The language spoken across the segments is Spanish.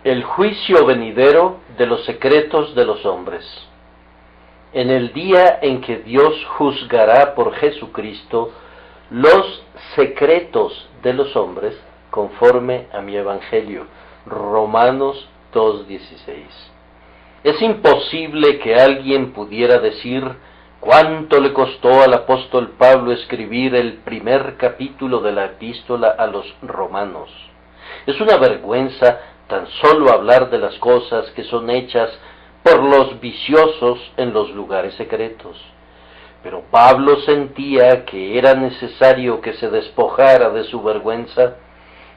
El juicio venidero de los secretos de los hombres. En el día en que Dios juzgará por Jesucristo los secretos de los hombres, conforme a mi evangelio. Romanos 2:16. Es imposible que alguien pudiera decir cuánto le costó al apóstol Pablo escribir el primer capítulo de la epístola a los romanos. Es una vergüenza tan solo hablar de las cosas que son hechas por los viciosos en los lugares secretos. Pero Pablo sentía que era necesario que se despojara de su vergüenza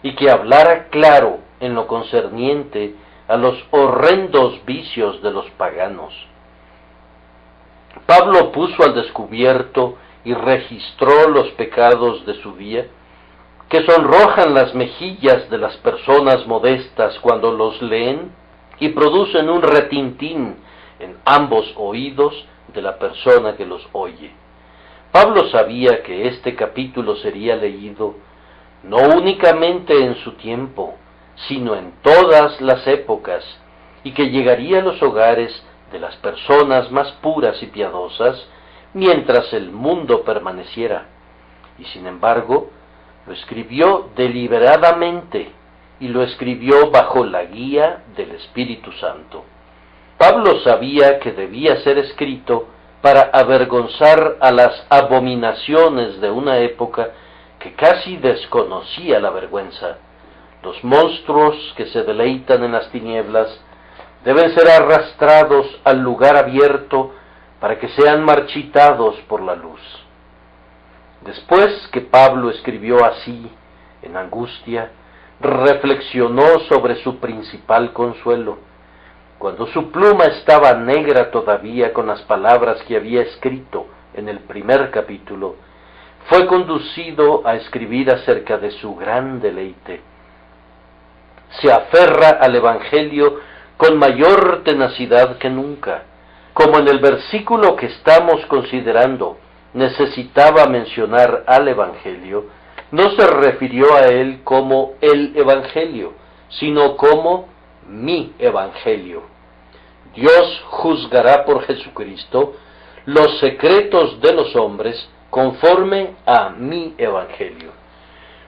y que hablara claro en lo concerniente a los horrendos vicios de los paganos. Pablo puso al descubierto y registró los pecados de su día, que sonrojan las mejillas de las personas modestas cuando los leen y producen un retintín en ambos oídos de la persona que los oye. Pablo sabía que este capítulo sería leído no únicamente en su tiempo, sino en todas las épocas, y que llegaría a los hogares de las personas más puras y piadosas mientras el mundo permaneciera. Y sin embargo, lo escribió deliberadamente y lo escribió bajo la guía del Espíritu Santo. Pablo sabía que debía ser escrito para avergonzar a las abominaciones de una época que casi desconocía la vergüenza. Los monstruos que se deleitan en las tinieblas deben ser arrastrados al lugar abierto para que sean marchitados por la luz. Después que Pablo escribió así, en angustia, reflexionó sobre su principal consuelo. Cuando su pluma estaba negra todavía con las palabras que había escrito en el primer capítulo, fue conducido a escribir acerca de su gran deleite. Se aferra al Evangelio con mayor tenacidad que nunca. Como en el versículo que estamos considerando necesitaba mencionar al Evangelio, no se refirió a él como el Evangelio, sino como mi Evangelio. Dios juzgará por Jesucristo los secretos de los hombres conforme a mi Evangelio.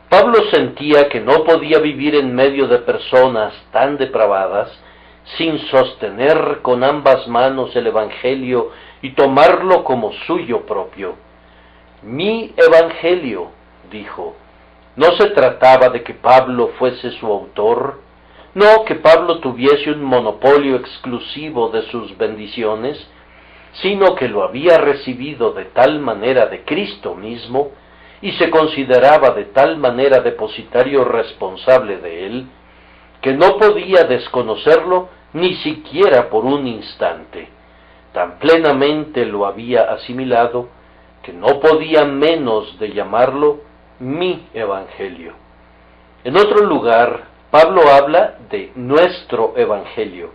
Pablo sentía que no podía vivir en medio de personas tan depravadas sin sostener con ambas manos el Evangelio y tomarlo como suyo propio. Mi Evangelio, dijo. No se trataba de que Pablo fuese su autor, no que Pablo tuviese un monopolio exclusivo de sus bendiciones, sino que lo había recibido de tal manera de Cristo mismo y se consideraba de tal manera depositario responsable de él, que no podía desconocerlo ni siquiera por un instante. Tan plenamente lo había asimilado que no podía menos de llamarlo mi Evangelio. En otro lugar, Pablo habla de nuestro Evangelio,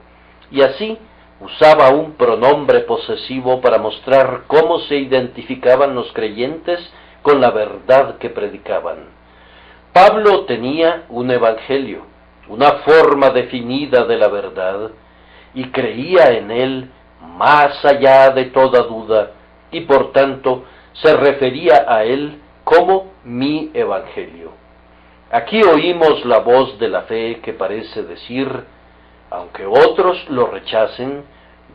y así usaba un pronombre posesivo para mostrar cómo se identificaban los creyentes con la verdad que predicaban. Pablo tenía un Evangelio, una forma definida de la verdad, y creía en él más allá de toda duda, y por tanto se refería a él como mi Evangelio. Aquí oímos la voz de la fe que parece decir, aunque otros lo rechacen,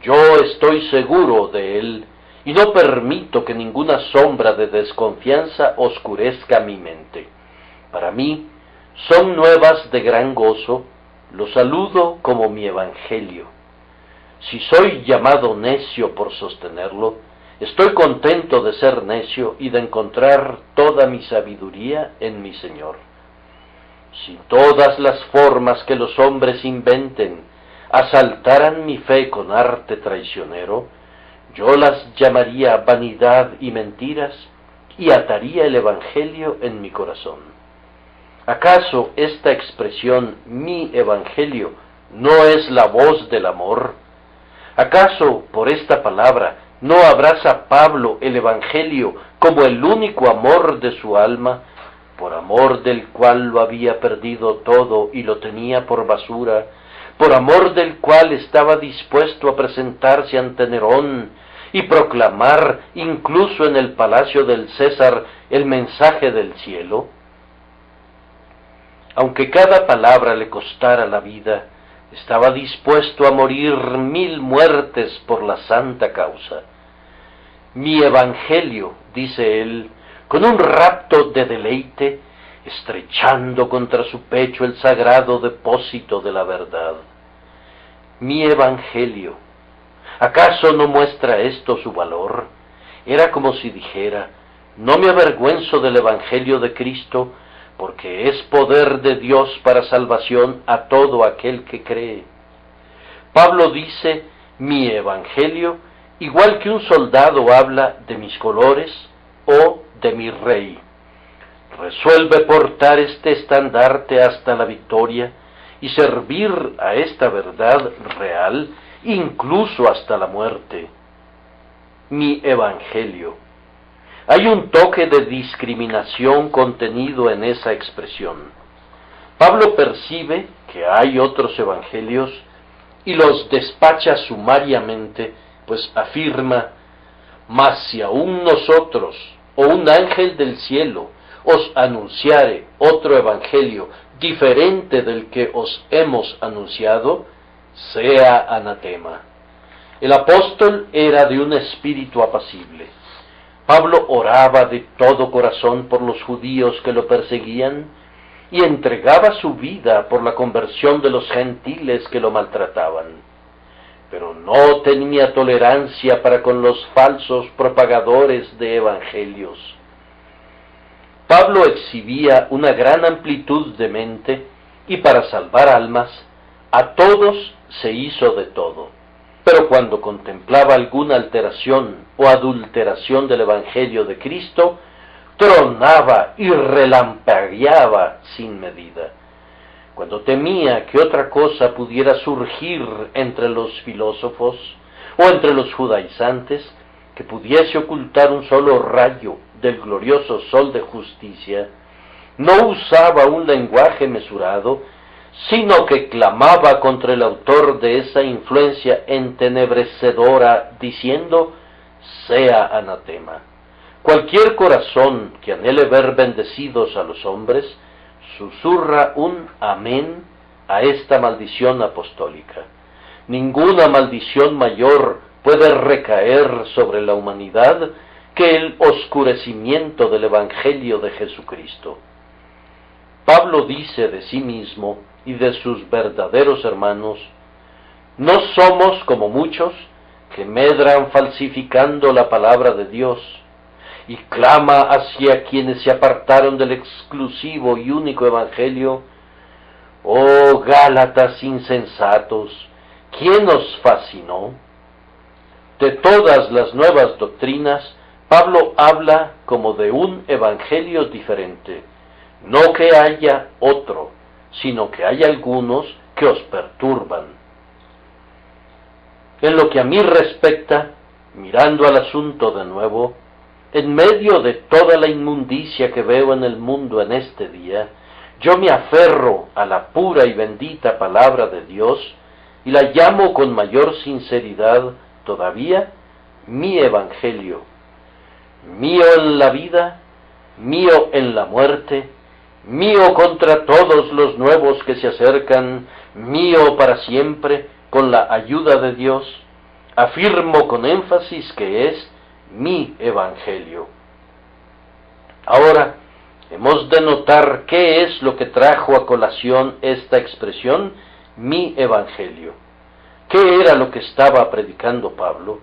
yo estoy seguro de él, y no permito que ninguna sombra de desconfianza oscurezca mi mente. Para mí, son nuevas de gran gozo, lo saludo como mi Evangelio. Si soy llamado necio por sostenerlo, estoy contento de ser necio y de encontrar toda mi sabiduría en mi Señor. Si todas las formas que los hombres inventen asaltaran mi fe con arte traicionero, yo las llamaría vanidad y mentiras y ataría el Evangelio en mi corazón. ¿Acaso esta expresión, mi Evangelio, no es la voz del amor? ¿Acaso por esta palabra no abraza Pablo el Evangelio como el único amor de su alma, por amor del cual lo había perdido todo y lo tenía por basura, por amor del cual estaba dispuesto a presentarse ante Nerón y proclamar incluso en el palacio del César el mensaje del cielo? Aunque cada palabra le costara la vida, estaba dispuesto a morir 1000 muertes por la santa causa. Mi evangelio, dice él, con un rapto de deleite, estrechando contra su pecho el sagrado depósito de la verdad. Mi evangelio, ¿acaso no muestra esto su valor? Era como si dijera, no me avergüenzo del evangelio de Cristo, porque es poder de Dios para salvación a todo aquel que cree. Pablo dice, mi evangelio, igual que un soldado habla de mis colores o de mi rey. Resuelve portar este estandarte hasta la victoria y servir a esta verdad real, incluso hasta la muerte. Mi evangelio. Hay un toque de discriminación contenido en esa expresión. Pablo percibe que hay otros evangelios y los despacha sumariamente, pues afirma, mas si aún nosotros o un ángel del cielo os anunciare otro evangelio diferente del que os hemos anunciado, sea anatema. El apóstol era de un espíritu apacible. Pablo oraba de todo corazón por los judíos que lo perseguían y entregaba su vida por la conversión de los gentiles que lo maltrataban. Pero no tenía tolerancia para con los falsos propagadores de evangelios. Pablo exhibía una gran amplitud de mente y para salvar almas, a todos se hizo de todo. Pero cuando contemplaba alguna alteración o adulteración del Evangelio de Cristo, tronaba y relampagueaba sin medida. Cuando temía que otra cosa pudiera surgir entre los filósofos o entre los judaizantes, que pudiese ocultar un solo rayo del glorioso sol de justicia, no usaba un lenguaje mesurado, sino que clamaba contra el autor de esa influencia entenebrecedora, diciendo, sea anatema. Cualquier corazón que anhele ver bendecidos a los hombres, susurra un amén a esta maldición apostólica. Ninguna maldición mayor puede recaer sobre la humanidad que el oscurecimiento del Evangelio de Jesucristo. Pablo dice de sí mismo y de sus verdaderos hermanos, no somos como muchos que medran falsificando la palabra de Dios, y clama hacia quienes se apartaron del exclusivo y único Evangelio, oh Gálatas insensatos, ¿quién os fascinó? De todas las nuevas doctrinas, Pablo habla como de un evangelio diferente, no que haya otro, sino que hay algunos que os perturban. En lo que a mí respecta, mirando al asunto de nuevo, en medio de toda la inmundicia que veo en el mundo en este día, yo me aferro a la pura y bendita palabra de Dios y la llamo con mayor sinceridad todavía mi evangelio, mío en la vida, mío en la muerte, mío contra todos los nuevos que se acercan, mío para siempre, con la ayuda de Dios, afirmo con énfasis que es mi evangelio. Ahora, hemos de notar qué es lo que trajo a colación esta expresión, mi evangelio. ¿Qué era lo que estaba predicando Pablo?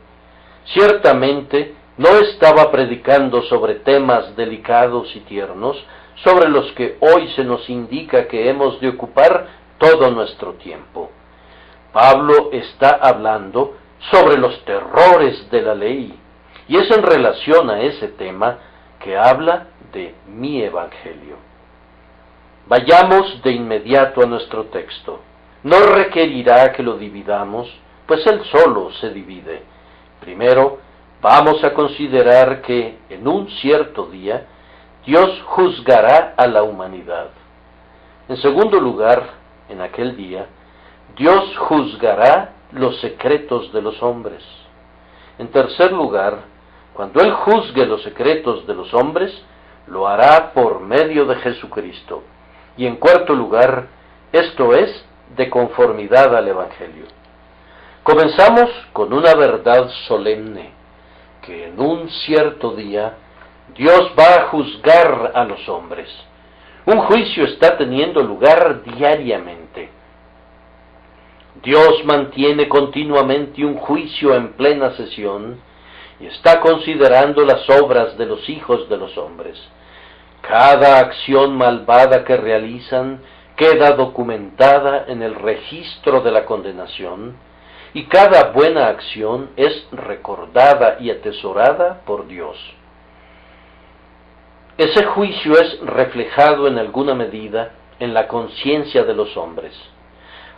Ciertamente, no estaba predicando sobre temas delicados y tiernos, sobre los que hoy se nos indica que hemos de ocupar todo nuestro tiempo. Pablo está hablando sobre los terrores de la ley, y es en relación a ese tema que habla de mi evangelio. Vayamos de inmediato a nuestro texto. No requerirá que lo dividamos, pues él solo se divide. Primero, vamos a considerar que en un cierto día Dios juzgará a la humanidad. En segundo lugar, en aquel día, Dios juzgará los secretos de los hombres. En tercer lugar, cuando Él juzgue los secretos de los hombres, lo hará por medio de Jesucristo. Y en cuarto lugar, esto es de conformidad al Evangelio. Comenzamos con una verdad solemne, que en un cierto día Dios va a juzgar a los hombres. Un juicio está teniendo lugar diariamente. Dios mantiene continuamente un juicio en plena sesión y está considerando las obras de los hijos de los hombres. Cada acción malvada que realizan queda documentada en el registro de la condenación, y cada buena acción es recordada y atesorada por Dios. Ese juicio es reflejado en alguna medida en la conciencia de los hombres.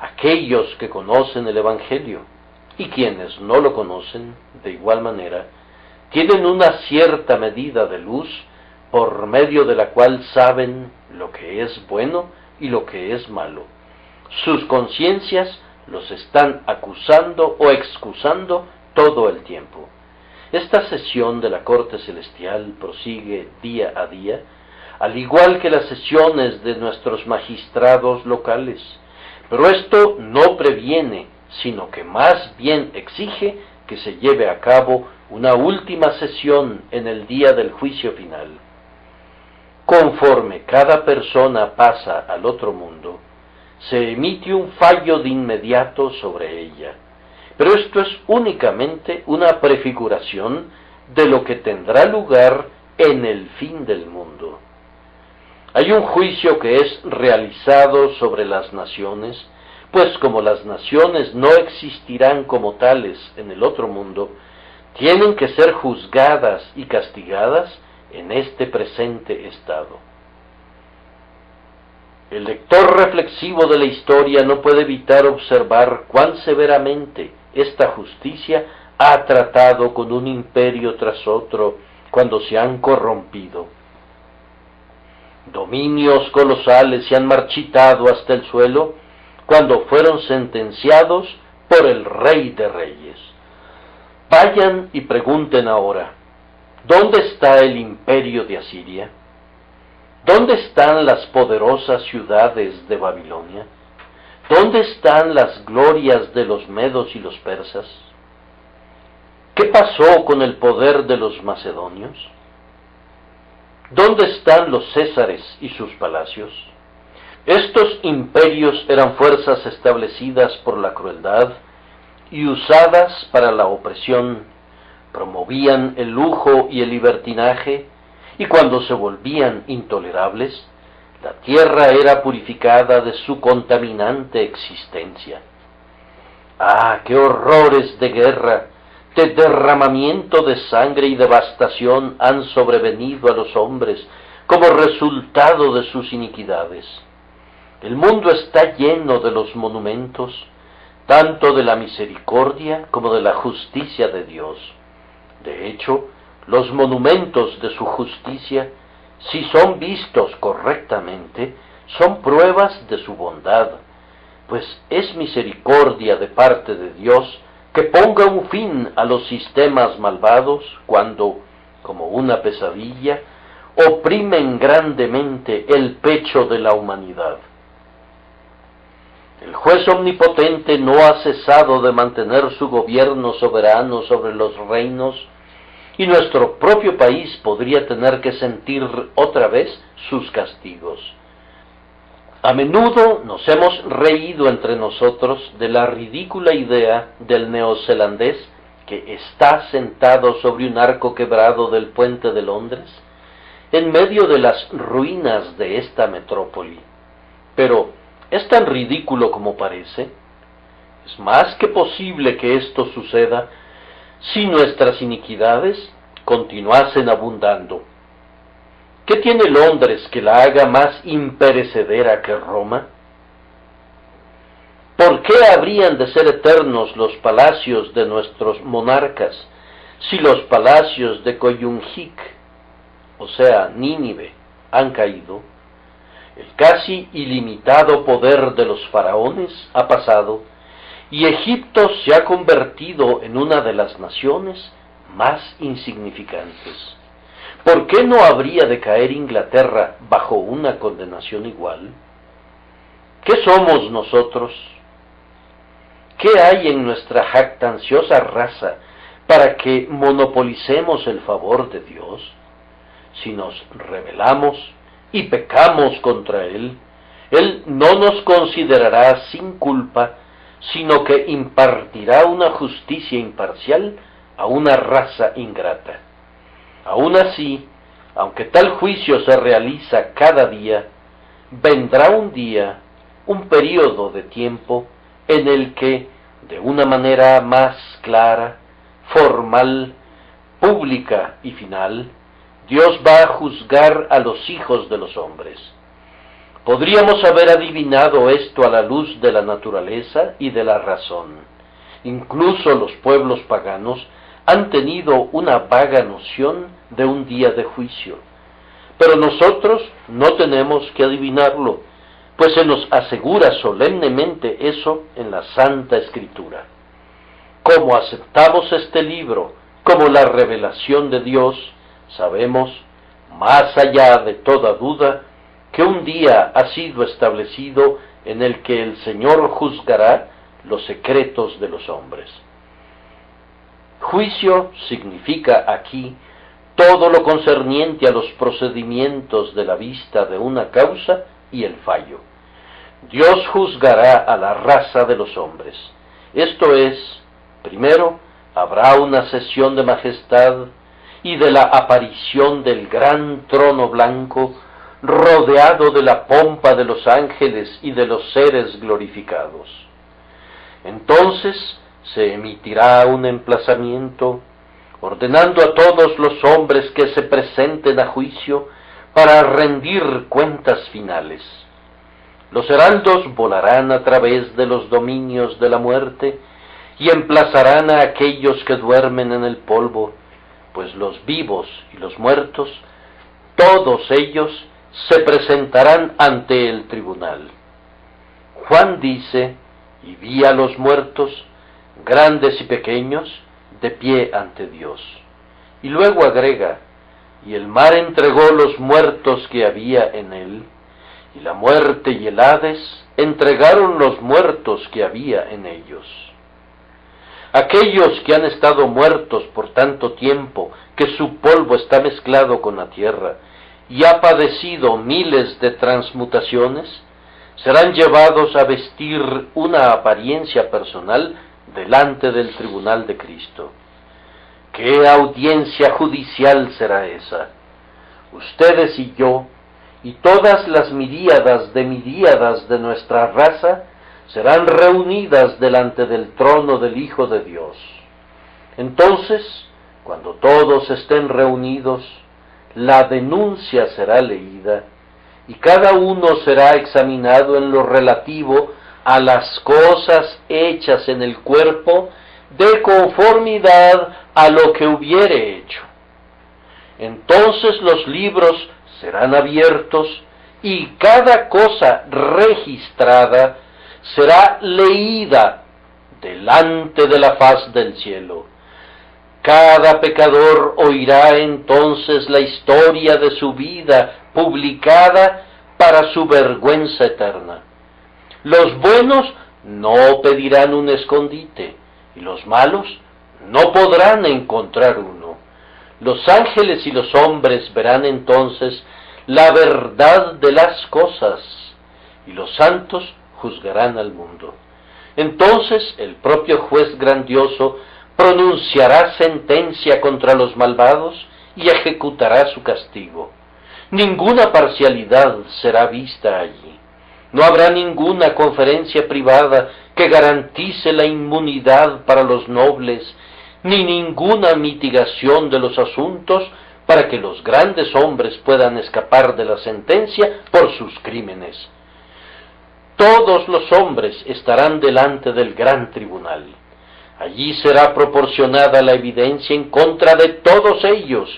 Aquellos que conocen el Evangelio y quienes no lo conocen, de igual manera, tienen una cierta medida de luz por medio de la cual saben lo que es bueno y lo que es malo. Sus conciencias los están acusando o excusando todo el tiempo. Esta sesión de la corte celestial prosigue día a día, al igual que las sesiones de nuestros magistrados locales. Pero esto no previene, sino que más bien exige que se lleve a cabo una última sesión en el día del juicio final. Conforme cada persona pasa al otro mundo, se emite un fallo de inmediato sobre ella. Pero esto es únicamente una prefiguración de lo que tendrá lugar en el fin del mundo. Hay un juicio que es realizado sobre las naciones, pues como las naciones no existirán como tales en el otro mundo, tienen que ser juzgadas y castigadas en este presente estado. El lector reflexivo de la historia no puede evitar observar cuán severamente esta justicia ha tratado con un imperio tras otro cuando se han corrompido. Dominios colosales se han marchitado hasta el suelo cuando fueron sentenciados por el Rey de Reyes. Vayan y pregunten ahora, ¿dónde está el imperio de Asiria? ¿Dónde están las poderosas ciudades de Babilonia? ¿Dónde están las glorias de los medos y los persas? ¿Qué pasó con el poder de los macedonios? ¿Dónde están los césares y sus palacios? Estos imperios eran fuerzas establecidas por la crueldad y usadas para la opresión, promovían el lujo y el libertinaje, y cuando se volvían intolerables, la tierra era purificada de su contaminante existencia. ¡Ah, qué horrores de guerra, de derramamiento de sangre y devastación han sobrevenido a los hombres como resultado de sus iniquidades! El mundo está lleno de los monumentos, tanto de la misericordia como de la justicia de Dios. De hecho, los monumentos de su justicia, si son vistos correctamente, son pruebas de su bondad, pues es misericordia de parte de Dios que ponga un fin a los sistemas malvados cuando, como una pesadilla, oprimen grandemente el pecho de la humanidad. El juez omnipotente no ha cesado de mantener su gobierno soberano sobre los reinos, y nuestro propio país podría tener que sentir otra vez sus castigos. A menudo nos hemos reído entre nosotros de la ridícula idea del neozelandés que está sentado sobre un arco quebrado del puente de Londres, en medio de las ruinas de esta metrópoli. Pero, ¿es tan ridículo como parece? Es más que posible que esto suceda si nuestras iniquidades continuasen abundando. ¿Qué tiene Londres que la haga más imperecedera que Roma? ¿Por qué habrían de ser eternos los palacios de nuestros monarcas si los palacios de Coyunjic, o sea, Nínive, han caído? El casi ilimitado poder de los faraones ha pasado, y Egipto se ha convertido en una de las naciones más insignificantes. ¿Por qué no habría de caer Inglaterra bajo una condenación igual? ¿Qué somos nosotros? ¿Qué hay en nuestra jactanciosa raza para que monopolicemos el favor de Dios? Si nos rebelamos y pecamos contra Él, Él no nos considerará sin culpa, sino que impartirá una justicia imparcial a una raza ingrata. Aún así, aunque tal juicio se realiza cada día, vendrá un día, un período de tiempo, en el que, de una manera más clara, formal, pública y final, Dios va a juzgar a los hijos de los hombres. Podríamos haber adivinado esto a la luz de la naturaleza y de la razón. Incluso los pueblos paganos han tenido una vaga noción de un día de juicio. Pero nosotros no tenemos que adivinarlo, pues se nos asegura solemnemente eso en la Santa Escritura. Como aceptamos este libro como la revelación de Dios, sabemos, más allá de toda duda, que un día ha sido establecido en el que el Señor juzgará los secretos de los hombres. Juicio significa aquí todo lo concerniente a los procedimientos de la vista de una causa y el fallo. Dios juzgará a la raza de los hombres. Esto es, primero, habrá una sesión de majestad y de la aparición del gran trono blanco, rodeado de la pompa de los ángeles y de los seres glorificados. Entonces se emitirá un emplazamiento, ordenando a todos los hombres que se presenten a juicio para rendir cuentas finales. Los heraldos volarán a través de los dominios de la muerte y emplazarán a aquellos que duermen en el polvo, pues los vivos y los muertos, todos ellos se presentarán ante el tribunal. Juan dice, y vi a los muertos, grandes y pequeños, de pie ante Dios. Y luego agrega, y el mar entregó los muertos que había en él, y la muerte y el Hades entregaron los muertos que había en ellos. Aquellos que han estado muertos por tanto tiempo que su polvo está mezclado con la tierra y ha padecido miles de transmutaciones, serán llevados a vestir una apariencia personal delante del tribunal de Cristo. ¿Qué audiencia judicial será esa? Ustedes y yo, y todas las miríadas de nuestra raza, serán reunidas delante del trono del Hijo de Dios. Entonces, cuando todos estén reunidos, la denuncia será leída, y cada uno será examinado en lo relativo a las cosas hechas en el cuerpo, de conformidad a lo que hubiere hecho. Entonces los libros serán abiertos, y cada cosa registrada será leída delante de la faz del cielo. Cada pecador oirá entonces la historia de su vida publicada para su vergüenza eterna. Los buenos no pedirán un escondite, y los malos no podrán encontrar uno. Los ángeles y los hombres verán entonces la verdad de las cosas, y los santos juzgarán al mundo. Entonces el propio juez grandioso pronunciará sentencia contra los malvados y ejecutará su castigo. Ninguna parcialidad será vista allí. No habrá ninguna conferencia privada que garantice la inmunidad para los nobles, ni ninguna mitigación de los asuntos para que los grandes hombres puedan escapar de la sentencia por sus crímenes. Todos los hombres estarán delante del gran tribunal. Allí será proporcionada la evidencia en contra de todos ellos,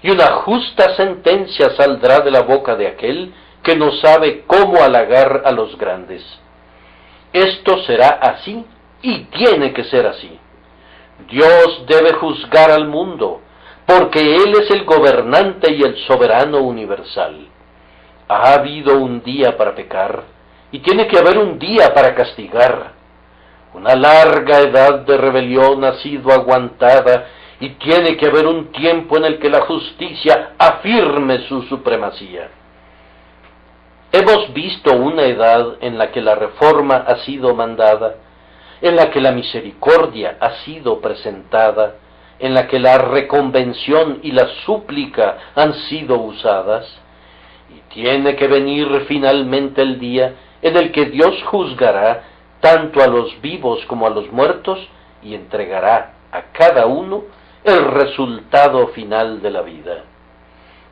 y una justa sentencia saldrá de la boca de aquel que no sabe cómo halagar a los grandes. Esto será así y tiene que ser así. Dios debe juzgar al mundo, porque Él es el gobernante y el soberano universal. Ha habido un día para pecar, y tiene que haber un día para castigar. Una larga edad de rebelión ha sido aguantada, y tiene que haber un tiempo en el que la justicia afirme su supremacía. Hemos visto una edad en la que la reforma ha sido mandada, en la que la misericordia ha sido presentada, en la que la reconvención y la súplica han sido usadas, y tiene que venir finalmente el día en el que Dios juzgará tanto a los vivos como a los muertos y entregará a cada uno el resultado final de la vida.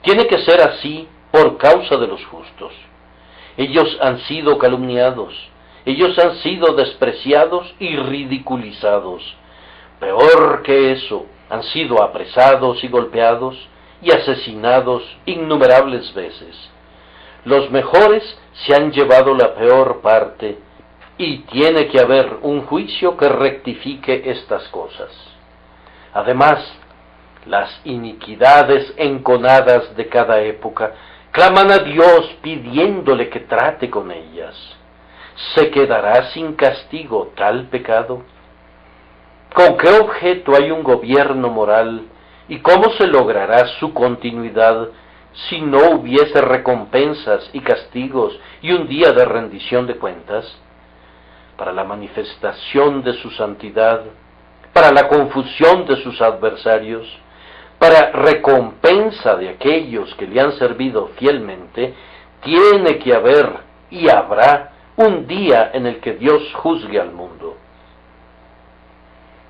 Tiene que ser así por causa de los justos. Ellos han sido calumniados, ellos han sido despreciados y ridiculizados. Peor que eso, han sido apresados y golpeados y asesinados innumerables veces. Los mejores se han llevado la peor parte, y tiene que haber un juicio que rectifique estas cosas. Además, las iniquidades enconadas de cada época claman a Dios pidiéndole que trate con ellas. ¿Se quedará sin castigo tal pecado? ¿Con qué objeto hay un gobierno moral y cómo se logrará su continuidad si no hubiese recompensas y castigos y un día de rendición de cuentas? Para la manifestación de su santidad, para la confusión de sus adversarios, para recompensa de aquellos que le han servido fielmente, tiene que haber y habrá un día en el que Dios juzgue al mundo.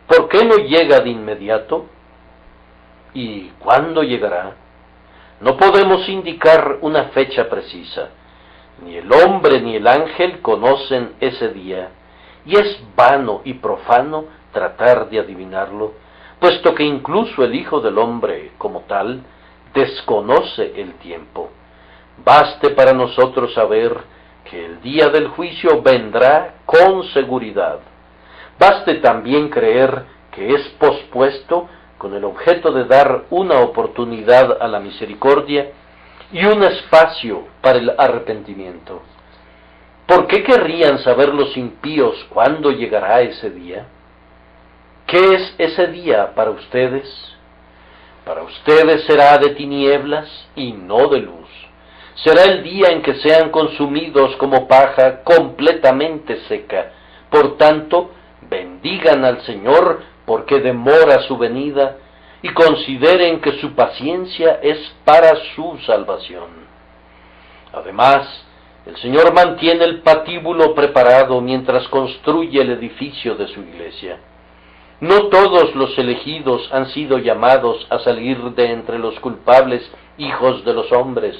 ¿Por qué no llega de inmediato? ¿Y cuándo llegará? No podemos indicar una fecha precisa. Ni el hombre ni el ángel conocen ese día, y es vano y profano tratar de adivinarlo, puesto que incluso el Hijo del Hombre, como tal, desconoce el tiempo. Baste para nosotros saber que el día del juicio vendrá con seguridad. Baste también creer que es pospuesto con el objeto de dar una oportunidad a la misericordia y un espacio para el arrepentimiento. ¿Por qué querrían saber los impíos cuándo llegará ese día? ¿Qué es ese día para ustedes? Para ustedes será de tinieblas y no de luz. Será el día en que sean consumidos como paja completamente seca. Por tanto, bendigan al Señor porque demora su venida y consideren que su paciencia es para su salvación. Además, el Señor mantiene el patíbulo preparado mientras construye el edificio de su iglesia. No todos los elegidos han sido llamados a salir de entre los culpables hijos de los hombres.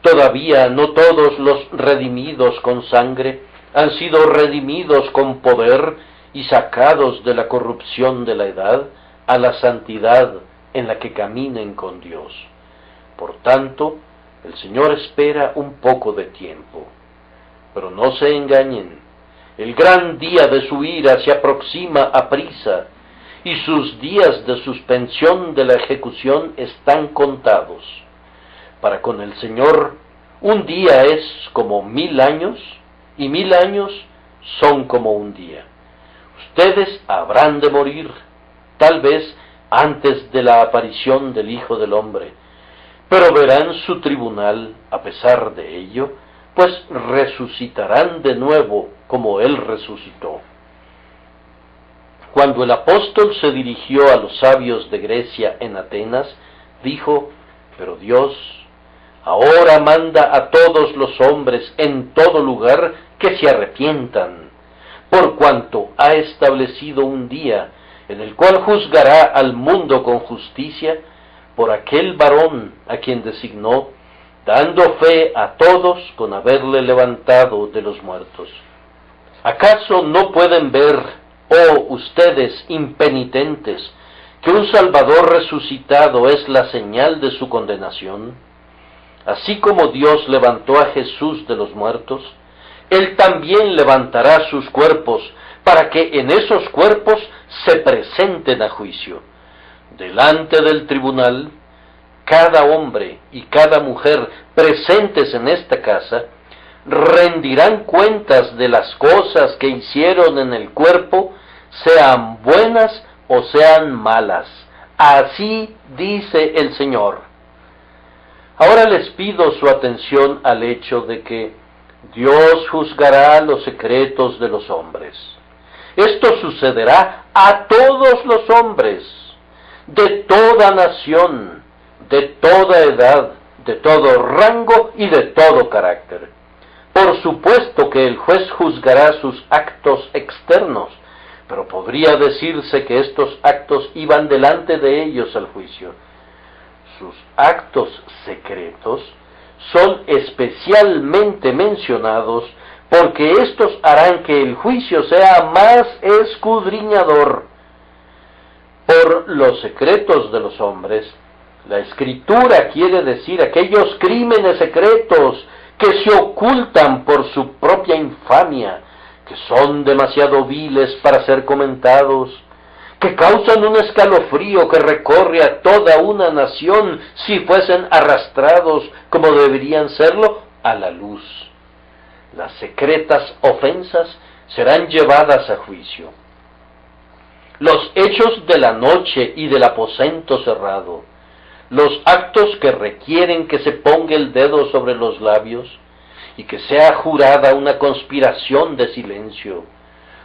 Todavía no todos los redimidos con sangre han sido redimidos con poder y sacados de la corrupción de la edad a la santidad en la que caminen con Dios. Por tanto, el Señor espera un poco de tiempo. Pero no se engañen, el gran día de su ira se aproxima aprisa, y sus días de suspensión de la ejecución están contados. Para con el Señor, un día es como 1000 años, y 1000 años son como un día. Ustedes habrán de morir, tal vez antes de la aparición del Hijo del Hombre, pero verán su tribunal a pesar de ello, pues resucitarán de nuevo como Él resucitó. Cuando el apóstol se dirigió a los sabios de Grecia en Atenas, dijo: pero Dios ahora manda a todos los hombres en todo lugar que se arrepientan, por cuanto ha establecido un día en el cual juzgará al mundo con justicia por aquel varón a quien designó, dando fe a todos con haberle levantado de los muertos. ¿Acaso no pueden ver, oh ustedes impenitentes, que un Salvador resucitado es la señal de su condenación? Así como Dios levantó a Jesús de los muertos, Él también levantará sus cuerpos, para que en esos cuerpos se presenten a juicio. Delante del tribunal, cada hombre y cada mujer presentes en esta casa rendirán cuentas de las cosas que hicieron en el cuerpo, sean buenas o sean malas. Así dice el Señor. Ahora les pido su atención al hecho de que Dios juzgará los secretos de los hombres. Esto sucederá a todos los hombres, de toda nación, de toda edad, de todo rango y de todo carácter. Por supuesto que el juez juzgará sus actos externos, pero podría decirse que estos actos iban delante de ellos al juicio. Sus actos secretos son especialmente mencionados porque estos harán que el juicio sea más escudriñador. Por los secretos de los hombres, la Escritura quiere decir aquellos crímenes secretos que se ocultan por su propia infamia, que son demasiado viles para ser comentados, que causan un escalofrío que recorre a toda una nación si fuesen arrastrados, como deberían serlo, a la luz. Las secretas ofensas serán llevadas a juicio. Los hechos de la noche y del aposento cerrado, los actos que requieren que se ponga el dedo sobre los labios y que sea jurada una conspiración de silencio,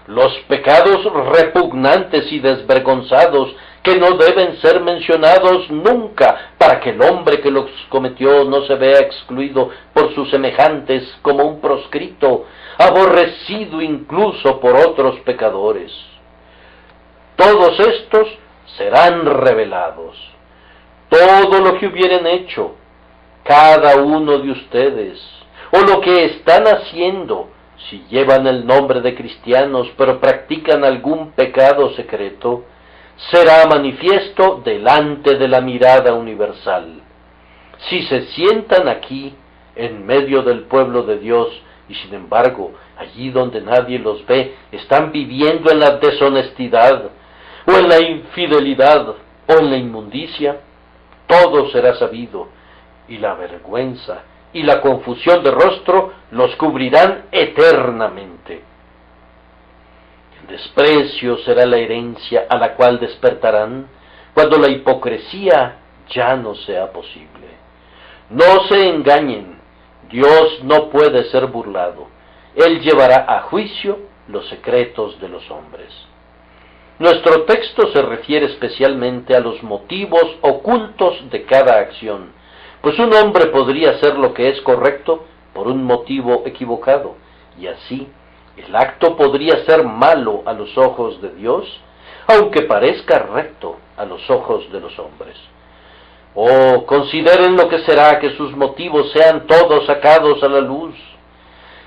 los pecados repugnantes y desvergonzados que no deben ser mencionados nunca para que el hombre que los cometió no se vea excluido por sus semejantes como un proscrito, aborrecido incluso por otros pecadores. Todos estos serán revelados. Todo lo que hubieren hecho, cada uno de ustedes, o lo que están haciendo, si llevan el nombre de cristianos pero practican algún pecado secreto, será manifiesto delante de la mirada universal. Si se sientan aquí, en medio del pueblo de Dios, y sin embargo, allí donde nadie los ve, están viviendo en la deshonestidad, o en la infidelidad, o en la inmundicia, todo será sabido, y la vergüenza y la confusión de rostro los cubrirán eternamente. El desprecio será la herencia a la cual despertarán cuando la hipocresía ya no sea posible. No se engañen, Dios no puede ser burlado. Él llevará a juicio los secretos de los hombres. Nuestro texto se refiere especialmente a los motivos ocultos de cada acción, pues un hombre podría hacer lo que es correcto por un motivo equivocado, y así el acto podría ser malo a los ojos de Dios, aunque parezca recto a los ojos de los hombres. Oh, consideren lo que será que sus motivos sean todos sacados a la luz,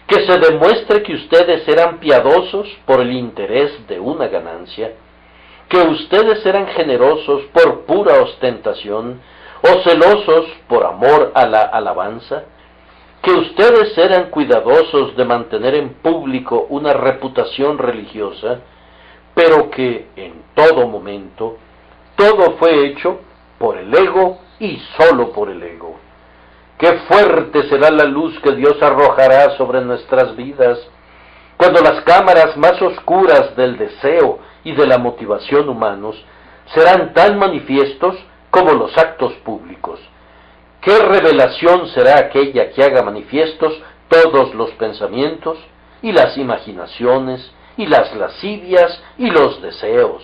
que se demuestre que ustedes eran piadosos por el interés de una ganancia, que ustedes eran generosos por pura ostentación, o celosos por amor a la alabanza, que ustedes eran cuidadosos de mantener en público una reputación religiosa, pero que en todo momento todo fue hecho por el ego y solo por el ego. Qué fuerte será la luz que Dios arrojará sobre nuestras vidas, cuando las cámaras más oscuras del deseo y de la motivación humanos serán tan manifiestos como los actos públicos. ¿Qué revelación será aquella que haga manifiestos todos los pensamientos, y las imaginaciones, y las lascivias, y los deseos?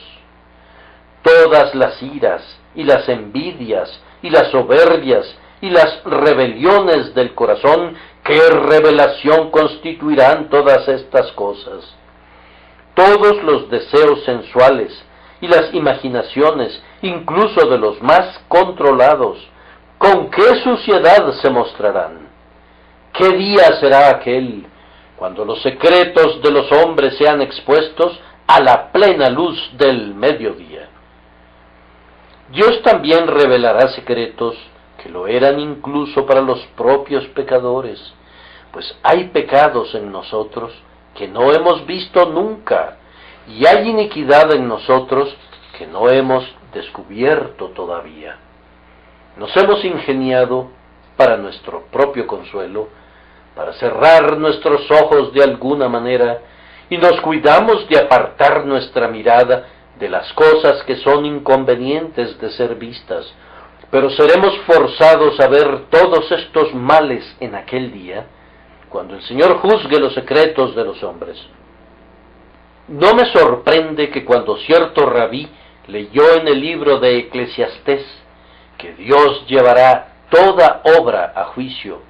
Todas las iras, y las envidias, y las soberbias, y las rebeliones del corazón, ¿qué revelación constituirán todas estas cosas? Todos los deseos sensuales, y las imaginaciones, incluso de los más controlados, ¿con qué suciedad se mostrarán? ¿Qué día será aquel cuando los secretos de los hombres sean expuestos a la plena luz del mediodía? Dios también revelará secretos que lo eran incluso para los propios pecadores, pues hay pecados en nosotros que no hemos visto nunca, y hay iniquidad en nosotros que no hemos descubierto todavía. Nos hemos ingeniado para nuestro propio consuelo, para cerrar nuestros ojos de alguna manera, y nos cuidamos de apartar nuestra mirada de las cosas que son inconvenientes de ser vistas, pero seremos forzados a ver todos estos males en aquel día, cuando el Señor juzgue los secretos de los hombres. No me sorprende que cuando cierto rabí leyó en el libro de Eclesiastés que Dios llevará toda obra a juicio,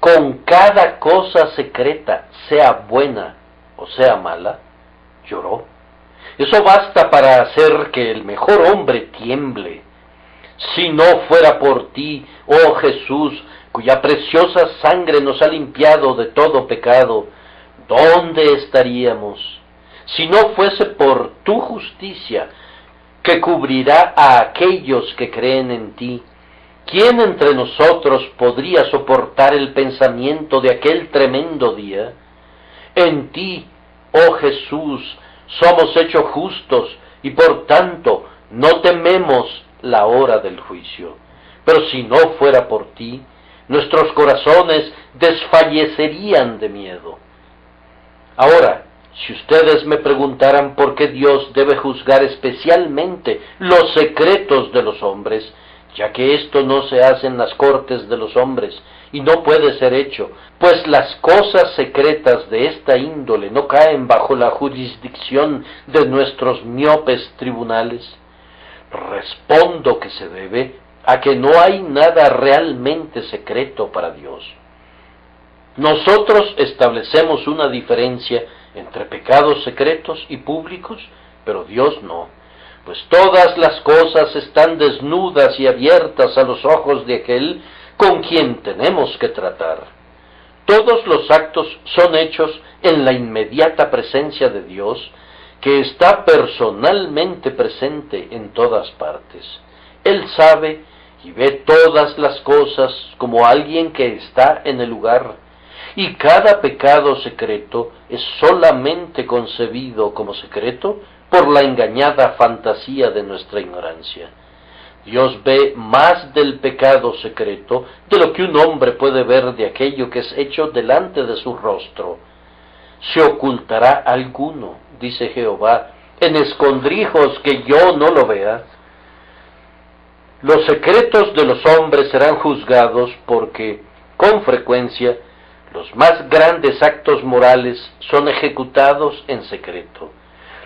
con cada cosa secreta, sea buena o sea mala, lloró. Eso basta para hacer que el mejor hombre tiemble. Si no fuera por ti, oh Jesús, cuya preciosa sangre nos ha limpiado de todo pecado, ¿dónde estaríamos? Si no fuese por tu justicia, que cubrirá a aquellos que creen en ti, ¿quién entre nosotros podría soportar el pensamiento de aquel tremendo día? En ti, oh Jesús, somos hechos justos y por tanto no tememos la hora del juicio. Pero si no fuera por ti, nuestros corazones desfallecerían de miedo. Ahora, si ustedes me preguntaran por qué Dios debe juzgar especialmente los secretos de los hombres, ya que esto no se hace en las cortes de los hombres, y no puede ser hecho, pues las cosas secretas de esta índole no caen bajo la jurisdicción de nuestros miopes tribunales, respondo que se debe a que no hay nada realmente secreto para Dios. Nosotros establecemos una diferencia entre pecados secretos y públicos, pero Dios no, pues todas las cosas están desnudas y abiertas a los ojos de aquel con quien tenemos que tratar. Todos los actos son hechos en la inmediata presencia de Dios, que está personalmente presente en todas partes. Él sabe y ve todas las cosas como alguien que está en el lugar, y cada pecado secreto es solamente concebido como secreto por la engañada fantasía de nuestra ignorancia. Dios ve más del pecado secreto de lo que un hombre puede ver de aquello que es hecho delante de su rostro. ¿Se ocultará alguno, dice Jehová, en escondrijos que yo no lo vea? Los secretos de los hombres serán juzgados porque, con frecuencia, los más grandes actos morales son ejecutados en secreto.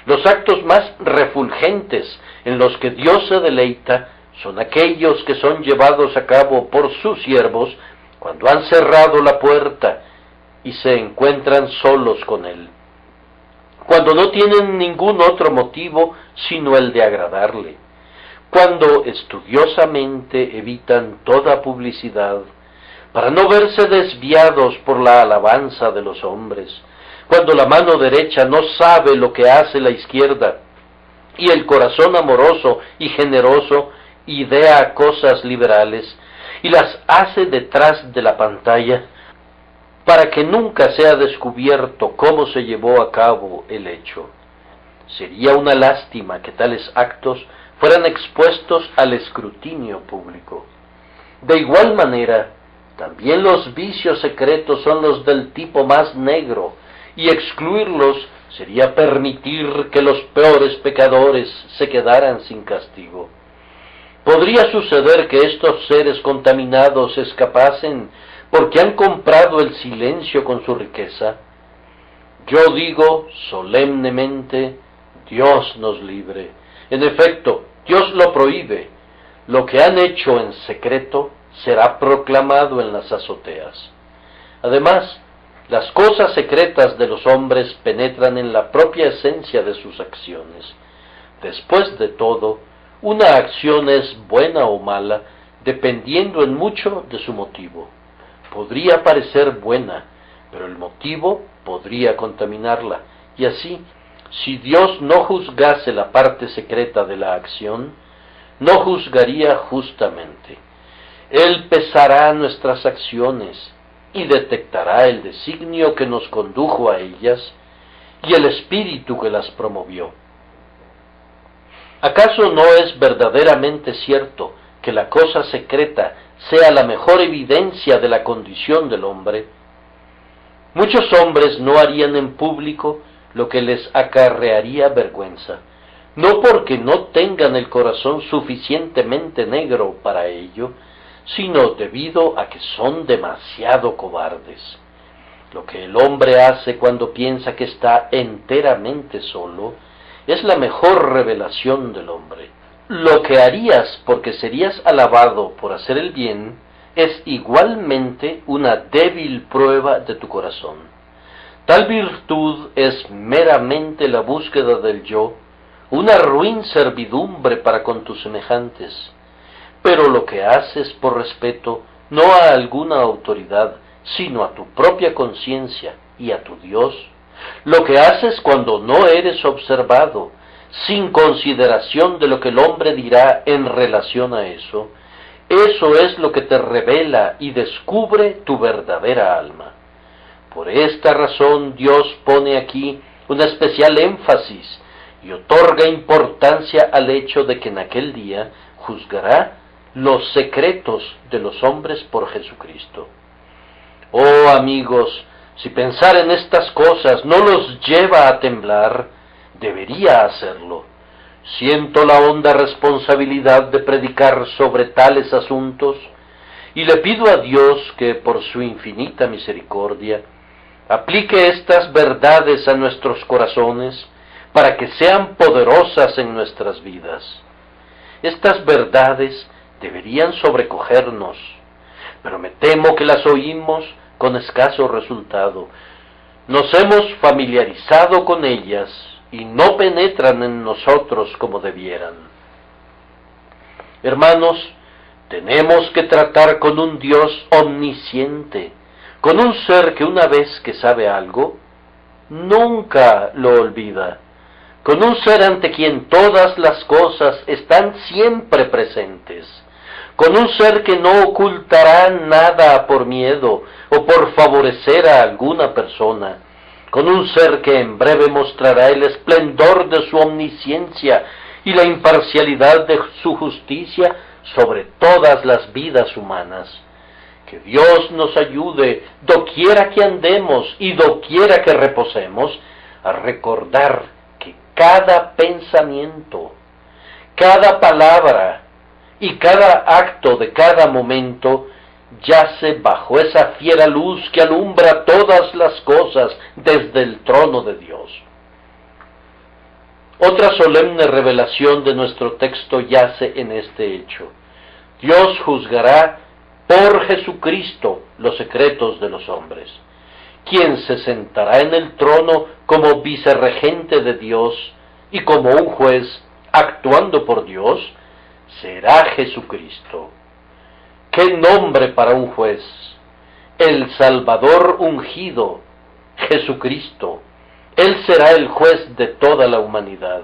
Los actos más refulgentes en los que Dios se deleita son aquellos que son llevados a cabo por sus siervos cuando han cerrado la puerta y se encuentran solos con Él, cuando no tienen ningún otro motivo sino el de agradarle, cuando estudiosamente evitan toda publicidad, para no verse desviados por la alabanza de los hombres, cuando la mano derecha no sabe lo que hace la izquierda, y el corazón amoroso y generoso idea cosas liberales, y las hace detrás de la pantalla, para que nunca sea descubierto cómo se llevó a cabo el hecho. Sería una lástima que tales actos fueran expuestos al escrutinio público. De igual manera, también los vicios secretos son los del tipo más negro, y excluirlos sería permitir que los peores pecadores se quedaran sin castigo. ¿Podría suceder que estos seres contaminados escapasen porque han comprado el silencio con su riqueza? Yo digo solemnemente, Dios nos libre. En efecto, Dios lo prohíbe. Lo que han hecho en secreto será proclamado en las azoteas. Además, las cosas secretas de los hombres penetran en la propia esencia de sus acciones. Después de todo, una acción es buena o mala, dependiendo en mucho de su motivo. Podría parecer buena, pero el motivo podría contaminarla, y así, si Dios no juzgase la parte secreta de la acción, no juzgaría justamente. Él pesará nuestras acciones y detectará el designio que nos condujo a ellas y el espíritu que las promovió. ¿Acaso no es verdaderamente cierto que la cosa secreta sea la mejor evidencia de la condición del hombre? Muchos hombres no harían en público lo que les acarrearía vergüenza, no porque no tengan el corazón suficientemente negro para ello, sino debido a que son demasiado cobardes. Lo que el hombre hace cuando piensa que está enteramente solo es la mejor revelación del hombre. Lo que harías porque serías alabado por hacer el bien es igualmente una débil prueba de tu corazón. Tal virtud es meramente la búsqueda del yo, una ruin servidumbre para con tus semejantes. Pero lo que haces por respeto no a alguna autoridad, sino a tu propia conciencia y a tu Dios, lo que haces cuando no eres observado, sin consideración de lo que el hombre dirá en relación a eso, eso es lo que te revela y descubre tu verdadera alma. Por esta razón Dios pone aquí un especial énfasis y otorga importancia al hecho de que en aquel día juzgará los secretos de los hombres por Jesucristo. Oh amigos, si pensar en estas cosas no los lleva a temblar, debería hacerlo. Siento la honda responsabilidad de predicar sobre tales asuntos y le pido a Dios que, por su infinita misericordia, aplique estas verdades a nuestros corazones para que sean poderosas en nuestras vidas. Estas verdades deberían sobrecogernos, pero me temo que las oímos con escaso resultado. Nos hemos familiarizado con ellas y no penetran en nosotros como debieran. Hermanos, tenemos que tratar con un Dios omnisciente, con un ser que una vez que sabe algo, nunca lo olvida, con un ser ante quien todas las cosas están siempre presentes, con un ser que no ocultará nada por miedo o por favorecer a alguna persona, con un ser que en breve mostrará el esplendor de su omnisciencia y la imparcialidad de su justicia sobre todas las vidas humanas. Que Dios nos ayude, doquiera que andemos y doquiera que reposemos, a recordar que cada pensamiento, cada palabra y cada acto de cada momento yace bajo esa fiera luz que alumbra todas las cosas desde el trono de Dios. Otra solemne revelación de nuestro texto yace en este hecho. Dios juzgará por Jesucristo los secretos de los hombres. Quien se sentará en el trono como vicerregente de Dios y como un juez actuando por Dios, será Jesucristo. ¡Qué nombre para un juez! El Salvador ungido, Jesucristo. Él será el juez de toda la humanidad.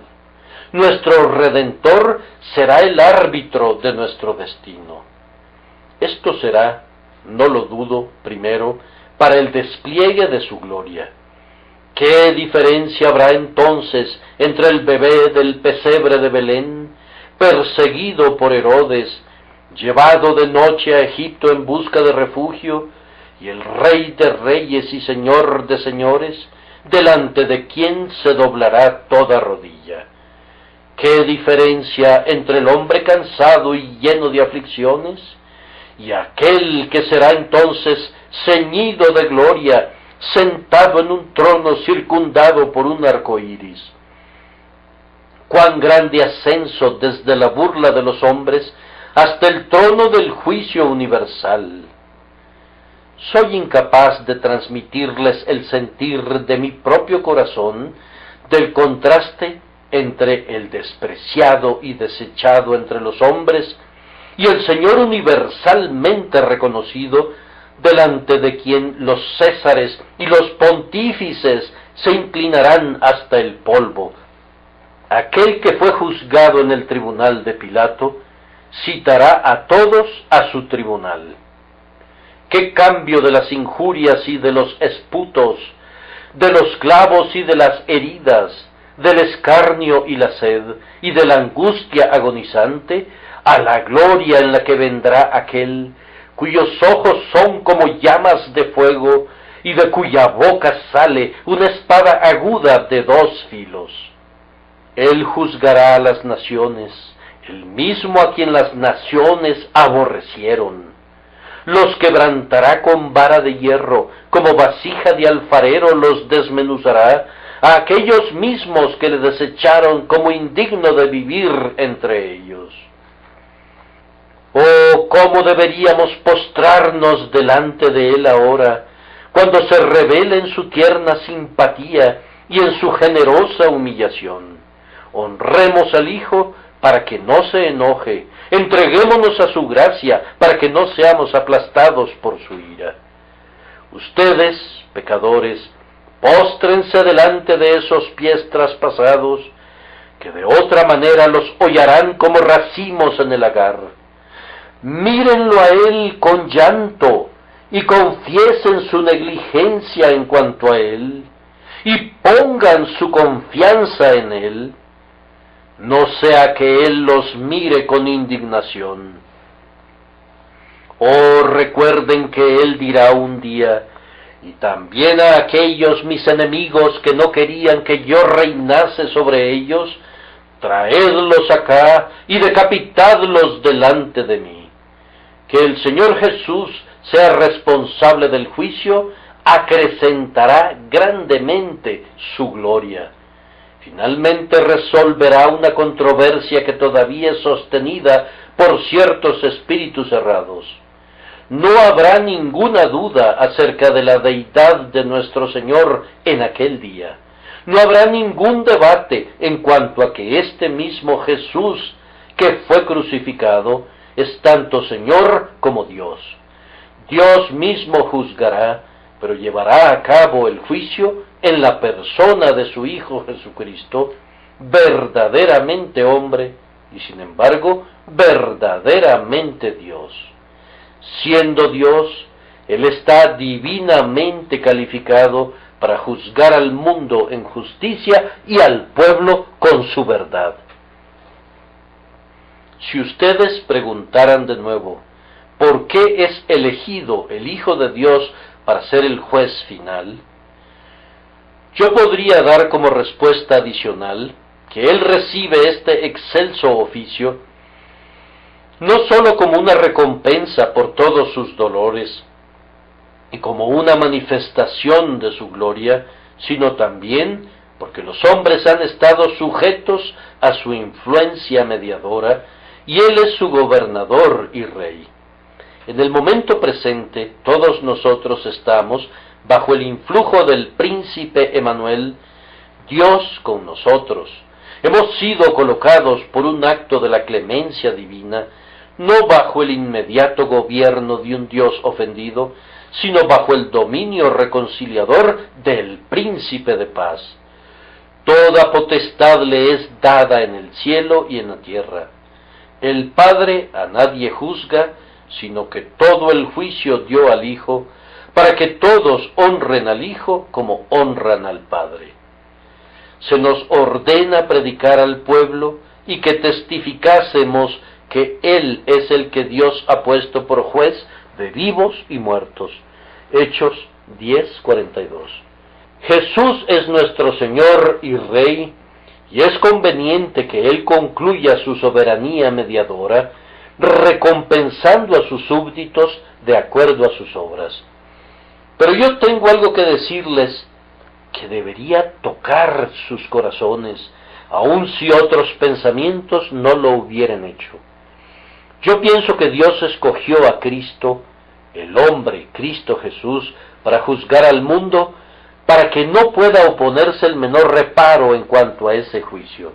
Nuestro Redentor será el árbitro de nuestro destino. Esto será, no lo dudo, primero, para el despliegue de su gloria. ¿Qué diferencia habrá entonces entre el bebé del pesebre de Belén, perseguido por Herodes, llevado de noche a Egipto en busca de refugio, y el Rey de reyes y Señor de señores, delante de quien se doblará toda rodilla? ¿Qué diferencia entre el hombre cansado y lleno de aflicciones y aquel que será entonces ceñido de gloria, sentado en un trono circundado por un arco iris? Cuán grande ascenso desde la burla de los hombres hasta el trono del juicio universal. Soy incapaz de transmitirles el sentir de mi propio corazón del contraste entre el despreciado y desechado entre los hombres y el Señor universalmente reconocido, delante de quien los césares y los pontífices se inclinarán hasta el polvo. Aquel que fue juzgado en el tribunal de Pilato citará a todos a su tribunal. ¡Qué cambio de las injurias y de los esputos, de los clavos y de las heridas, del escarnio y la sed, y de la angustia agonizante, a la gloria en la que vendrá aquel, cuyos ojos son como llamas de fuego, y de cuya boca sale una espada aguda de 2 filos? Él juzgará a las naciones, el mismo a quien las naciones aborrecieron. Los quebrantará con vara de hierro, como vasija de alfarero los desmenuzará, a aquellos mismos que le desecharon como indigno de vivir entre ellos. Oh, cómo deberíamos postrarnos delante de él ahora, cuando se revele en su tierna simpatía y en su generosa humillación. Honremos al Hijo para que no se enoje, entreguémonos a su gracia para que no seamos aplastados por su ira. Ustedes, pecadores, póstrense delante de esos pies traspasados, que de otra manera los hollarán como racimos en el lagar. Mírenlo a él con llanto, y confiesen su negligencia en cuanto a él, y pongan su confianza en él, no sea que él los mire con indignación. Oh, recuerden que él dirá un día: y también a aquellos mis enemigos que no querían que yo reinase sobre ellos, traedlos acá y decapitadlos delante de mí. Que el Señor Jesús sea responsable del juicio, acrecentará grandemente su gloria. Finalmente resolverá una controversia que todavía es sostenida por ciertos espíritus errados. No habrá ninguna duda acerca de la deidad de nuestro Señor en aquel día. No habrá ningún debate en cuanto a que este mismo Jesús que fue crucificado es tanto Señor como Dios. Dios mismo juzgará, pero llevará a cabo el juicio en la persona de su Hijo Jesucristo, verdaderamente hombre y sin embargo verdaderamente Dios. Siendo Dios, Él está divinamente calificado para juzgar al mundo en justicia y al pueblo con su verdad. Si ustedes preguntaran de nuevo, ¿por qué es elegido el Hijo de Dios para ser el juez final? Yo podría dar como respuesta adicional que Él recibe este excelso oficio no sólo como una recompensa por todos sus dolores y como una manifestación de su gloria, sino también porque los hombres han estado sujetos a su influencia mediadora y Él es su gobernador y rey. En el momento presente, todos nosotros estamos bajo el influjo del príncipe Emanuel, Dios con nosotros. Hemos sido colocados por un acto de la clemencia divina, no bajo el inmediato gobierno de un Dios ofendido, sino bajo el dominio reconciliador del príncipe de paz. Toda potestad le es dada en el cielo y en la tierra. El Padre a nadie juzga, sino que todo el juicio dio al Hijo, para que todos honren al Hijo como honran al Padre. Se nos ordena predicar al pueblo y que testificásemos que Él es el que Dios ha puesto por juez de vivos y muertos. Hechos 10:42. Jesús es nuestro Señor y Rey, y es conveniente que Él concluya su soberanía mediadora, recompensando a sus súbditos de acuerdo a sus obras. Pero yo tengo algo que decirles que debería tocar sus corazones, aun si otros pensamientos no lo hubieran hecho. Yo pienso que Dios escogió a Cristo, el hombre, Cristo Jesús, para juzgar al mundo, para que no pueda oponerse el menor reparo en cuanto a ese juicio.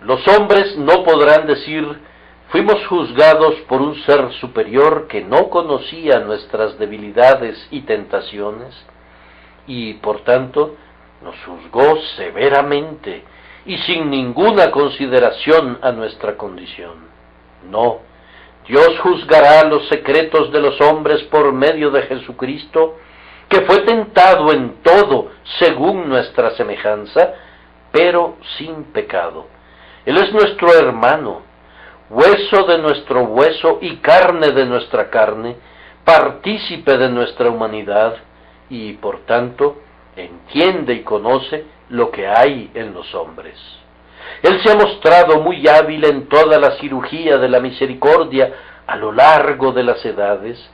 Los hombres no podrán decir: fuimos juzgados por un ser superior que no conocía nuestras debilidades y tentaciones, y por tanto nos juzgó severamente y sin ninguna consideración a nuestra condición. No, Dios juzgará los secretos de los hombres por medio de Jesucristo, que fue tentado en todo según nuestra semejanza, pero sin pecado. Él es nuestro hermano, hueso de nuestro hueso y carne de nuestra carne, partícipe de nuestra humanidad, y por tanto entiende y conoce lo que hay en los hombres. Él se ha mostrado muy hábil en toda la cirugía de la misericordia a lo largo de las edades,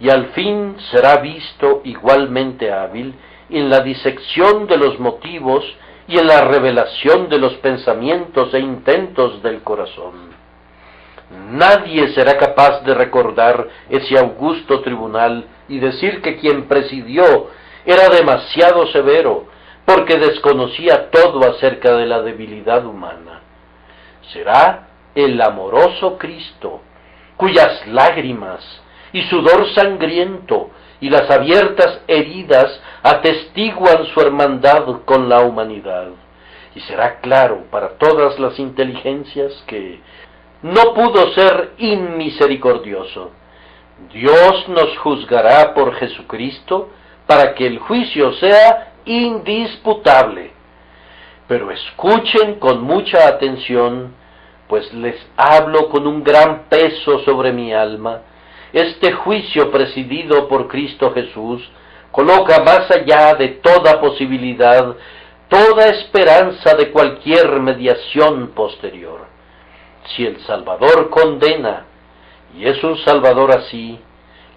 y al fin será visto igualmente hábil en la disección de los motivos y en la revelación de los pensamientos e intentos del corazón. Nadie será capaz de recordar ese augusto tribunal y decir que quien presidió era demasiado severo, porque desconocía todo acerca de la debilidad humana. Será el amoroso Cristo, cuyas lágrimas y sudor sangriento y las abiertas heridas atestiguan su hermandad con la humanidad. Y será claro para todas las inteligencias que no pudo ser inmisericordioso. Dios nos juzgará por Jesucristo para que el juicio sea indisputable. Pero escuchen con mucha atención, pues les hablo con un gran peso sobre mi alma. Este juicio presidido por Cristo Jesús coloca más allá de toda posibilidad, toda esperanza de cualquier mediación posterior. Si el Salvador condena, y es un Salvador así,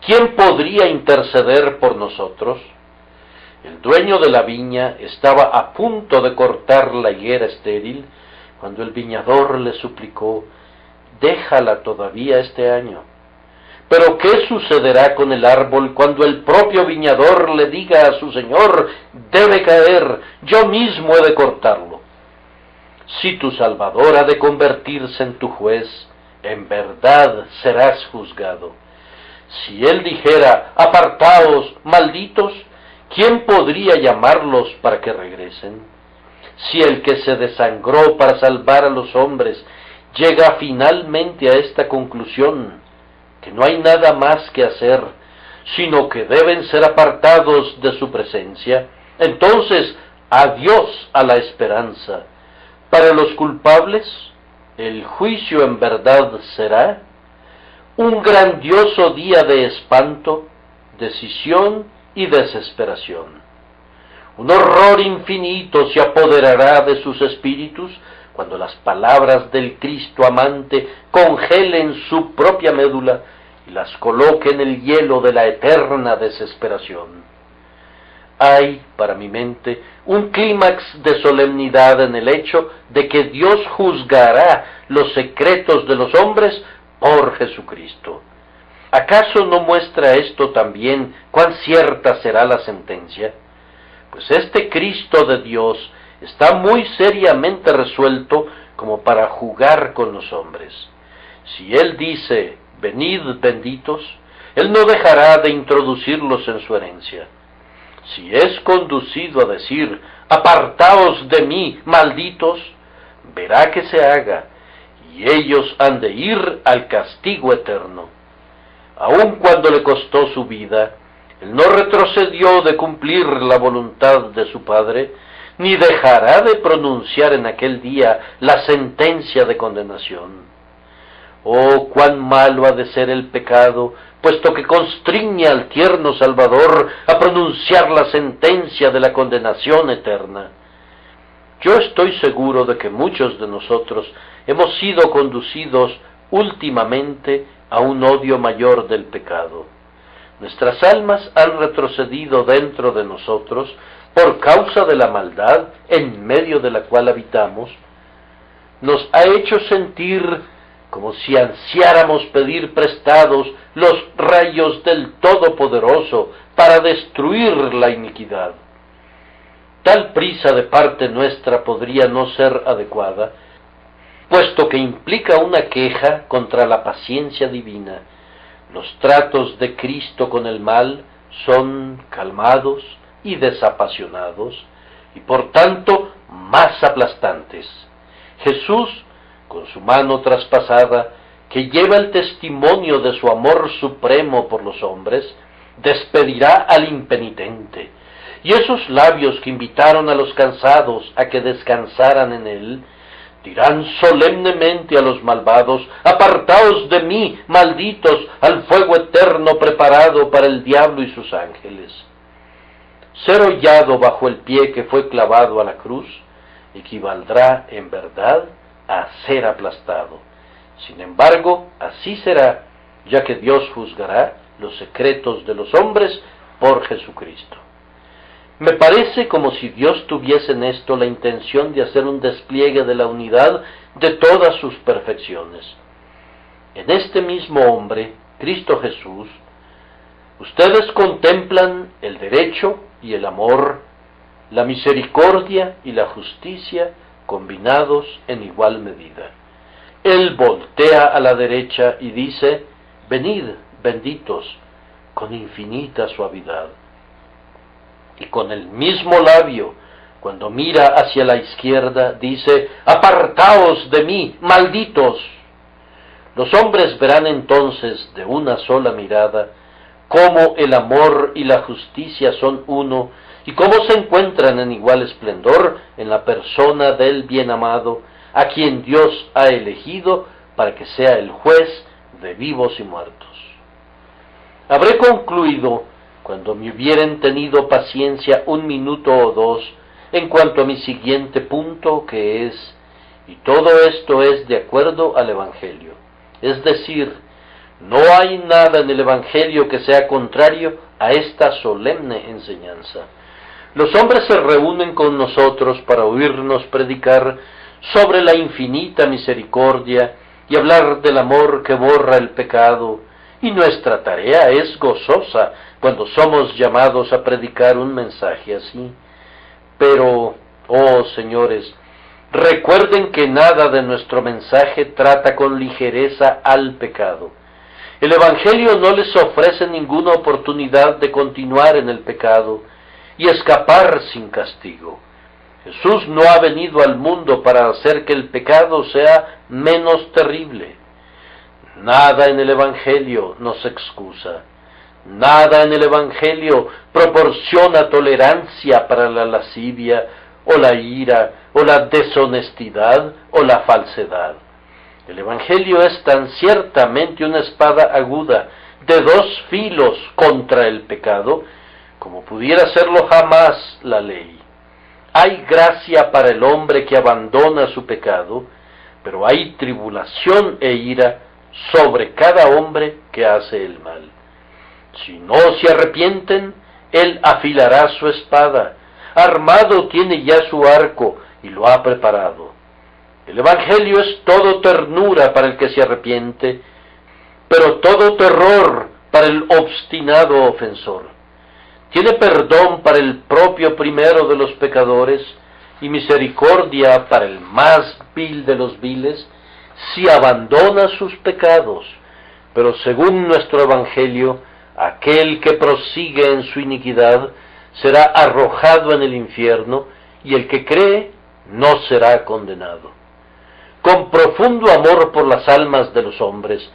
¿quién podría interceder por nosotros? El dueño de la viña estaba a punto de cortar la higuera estéril, cuando el viñador le suplicó: déjala todavía este año. Pero ¿qué sucederá con el árbol cuando el propio viñador le diga a su señor: debe caer, yo mismo he de cortarlo? Si tu Salvador ha de convertirse en tu juez, en verdad serás juzgado. Si él dijera: apartaos, malditos, ¿quién podría llamarlos para que regresen? Si el que se desangró para salvar a los hombres llega finalmente a esta conclusión, que no hay nada más que hacer, sino que deben ser apartados de su presencia, entonces adiós a la esperanza. Para los culpables, el juicio en verdad será un grandioso día de espanto, decisión y desesperación. Un horror infinito se apoderará de sus espíritus cuando las palabras del Cristo amante congelen su propia médula y las coloquen en el hielo de la eterna desesperación. Hay, para mi mente, un clímax de solemnidad en el hecho de que Dios juzgará los secretos de los hombres por Jesucristo. ¿Acaso no muestra esto también cuán cierta será la sentencia? Pues este Cristo de Dios está muy seriamente resuelto como para jugar con los hombres. Si Él dice: venid benditos, Él no dejará de introducirlos en su herencia. Si es conducido a decir: apartaos de mí, malditos, verá que se haga, y ellos han de ir al castigo eterno. Aun cuando le costó su vida, Él no retrocedió de cumplir la voluntad de su Padre, ni dejará de pronunciar en aquel día la sentencia de condenación. Oh, cuán malo ha de ser el pecado, puesto que constriñe al tierno Salvador a pronunciar la sentencia de la condenación eterna. Yo estoy seguro de que muchos de nosotros hemos sido conducidos últimamente a un odio mayor del pecado. Nuestras almas han retrocedido dentro de nosotros por causa de la maldad en medio de la cual habitamos. Nos ha hecho sentir como si ansiáramos pedir prestados los rayos del Todopoderoso para destruir la iniquidad. Tal prisa de parte nuestra podría no ser adecuada, puesto que implica una queja contra la paciencia divina. Los tratos de Cristo con el mal son calmados y desapasionados, y por tanto más aplastantes. Jesús, con su mano traspasada, que lleva el testimonio de su amor supremo por los hombres, despedirá al impenitente, y esos labios que invitaron a los cansados a que descansaran en él, dirán solemnemente a los malvados: apartaos de mí, malditos, al fuego eterno preparado para el diablo y sus ángeles. Ser hollado bajo el pie que fue clavado a la cruz equivaldrá en verdad a ser aplastado. Sin embargo, así será, ya que Dios juzgará los secretos de los hombres por Jesucristo. Me parece como si Dios tuviese en esto la intención de hacer un despliegue de la unidad de todas sus perfecciones. En este mismo hombre, Cristo Jesús, ustedes contemplan el derecho y el amor, la misericordia y la justicia combinados en igual medida. Él voltea a la derecha y dice: venid, benditos, con infinita suavidad. Y con el mismo labio, cuando mira hacia la izquierda, dice: apartaos de mí, malditos. Los hombres verán entonces de una sola mirada cómo el amor y la justicia son uno, y cómo se encuentran en igual esplendor en la persona del bien amado, a quien Dios ha elegido para que sea el juez de vivos y muertos. Habré concluido cuando me hubieren tenido paciencia un minuto o dos en cuanto a mi siguiente punto, que es: y todo esto es de acuerdo al Evangelio. Es decir, no hay nada en el Evangelio que sea contrario a esta solemne enseñanza. Los hombres se reúnen con nosotros para oírnos predicar sobre la infinita misericordia y hablar del amor que borra el pecado, y nuestra tarea es gozosa cuando somos llamados a predicar un mensaje así. Pero, oh señores, recuerden que nada de nuestro mensaje trata con ligereza al pecado. El Evangelio no les ofrece ninguna oportunidad de continuar en el pecado y escapar sin castigo. Jesús no ha venido al mundo para hacer que el pecado sea menos terrible. Nada en el Evangelio nos excusa. Nada en el Evangelio proporciona tolerancia para la lascivia, o la ira, o la deshonestidad, o la falsedad. El Evangelio es tan ciertamente una espada aguda de dos filos contra el pecado, como pudiera serlo jamás la ley. Hay gracia para el hombre que abandona su pecado, pero hay tribulación e ira sobre cada hombre que hace el mal. Si no se arrepienten, él afilará su espada, armado tiene ya su arco y lo ha preparado. El Evangelio es todo ternura para el que se arrepiente, pero todo terror para el obstinado ofensor. Tiene perdón para el propio primero de los pecadores y misericordia para el más vil de los viles, si abandona sus pecados, pero según nuestro Evangelio, aquel que prosigue en su iniquidad será arrojado en el infierno, y el que cree no será condenado. Con profundo amor por las almas de los hombres,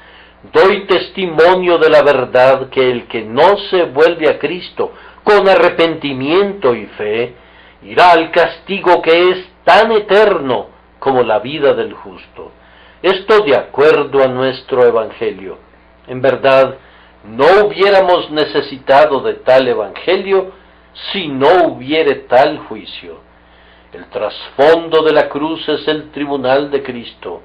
doy testimonio de la verdad que el que no se vuelve a Cristo con arrepentimiento y fe, irá al castigo que es tan eterno como la vida del justo. Esto de acuerdo a nuestro Evangelio. En verdad, no hubiéramos necesitado de tal Evangelio si no hubiere tal juicio. El trasfondo de la cruz es el tribunal de Cristo.